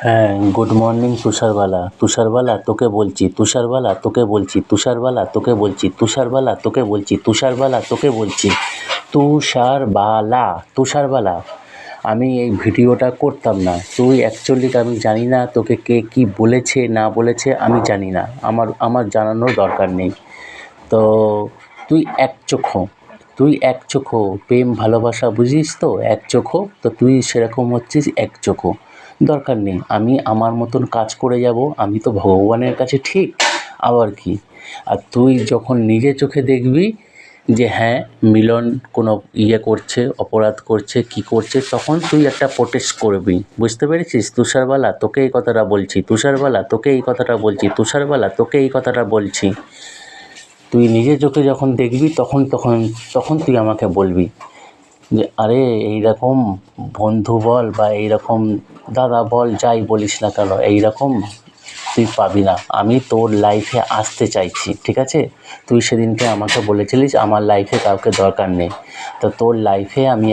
হ্যাঁ, good morning তুষারবালা। তুষারবালা তোকে বলছি, তুষারবালা তোকে বলছি, তুষারবালা তোকে বলছি, তুষারবালা তোকে বলছি, তুষারবালা তোকে বলছি, তুষারবালা, তুষারবালা। আমি এই ভিডিওটা করতাম না। তুই অ্যাকচুয়ালি আমি জানি না তোকে কে কী বলেছে না বলেছে আমি জানি না। আমার জানানোর দরকার নেই। তো তুই একচক্ষু, প্রেম ভালোবাসা বুঝিস তো? একচক্ষু তো তুই সেরকম হচ্ছিস একচক্ষু। দরকার নেই, আমি আমার মতন কাজ করে যাব। আমি তো ভগবানের কাছে ঠিক, আবার কি। আর তুই যখন নিজের চোখে দেখবি যে হ্যাঁ মিলন কোনো করছে, অপরাধ করছে, কী করছে, তখন তুই একটা প্রোটেস্ট করবি। বুঝতে পেরেছিস? তুষারবালা তোকে এই কথাটা বলছি, তুষারবালা তোকে এই কথাটা বলছি, তুষারবালা তোকে এই কথাটা বলছি। তুই নিজের চোখে যখন দেখবি তখন তুই আমাকে বলবি যে আরে এইরকম বন্ধু বল বা এইরকম দাদা বল, যাই বলিস না কেন, এইরকম তুই পাবি না। আমি তোর লাইফে আসতে চাইছি, ঠিক আছে? তুই সেদিনকে আমাকে বলেছিলিস আমার লাইফে কাউকে দরকার নেই। তো তোর লাইফে আমি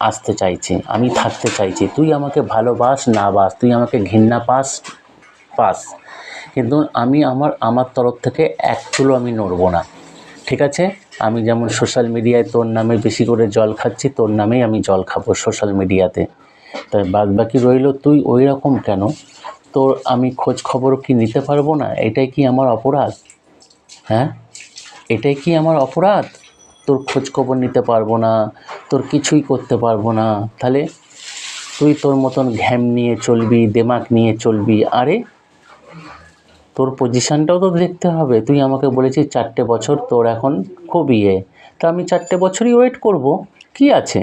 আসতে চাইছি, আমি থাকতে চাইছি। তুই আমাকে ভালোবাস না বাস, তুই আমাকে ঘৃণা পাস, কিন্তু আমি আমার তরফ থেকে এক চুলও আমি নড়ব না, ঠিক আছে? আমি যেমন সোশ্যাল মিডিয়ায় তোর নামে বেশি করে জল খাচ্ছি, তোর নামেই আমি জল খাবো সোশ্যাল মিডিয়াতে। তাই বাদবাকি রইল তুই ওই রকম কেন? তোর আমি খোঁজ খবর কি নিতে পারবো না? এটাই কি আমার অপরাধ? হ্যাঁ, এটাই কি আমার অপরাধ? তোর খোঁজ খবর নিতে পারবো না, তোর কিছুই করতে পারবো না, তাহলে তুই তোর মতন ঘ্যাম নিয়ে চলবি, দেমাক নিয়ে চলবি। আরে তোর পজিশানটাও তো দেখতে হবে। তুই আমাকে বলেছিস 4টে বছর তোর এখন খুব তা আমি 4টে বছরই ওয়েট করব, কি আছে?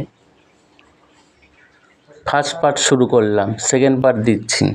ফার্স্ট পার্ট শুরু করলাম, সেকেন্ড পার্ট দিচ্ছি।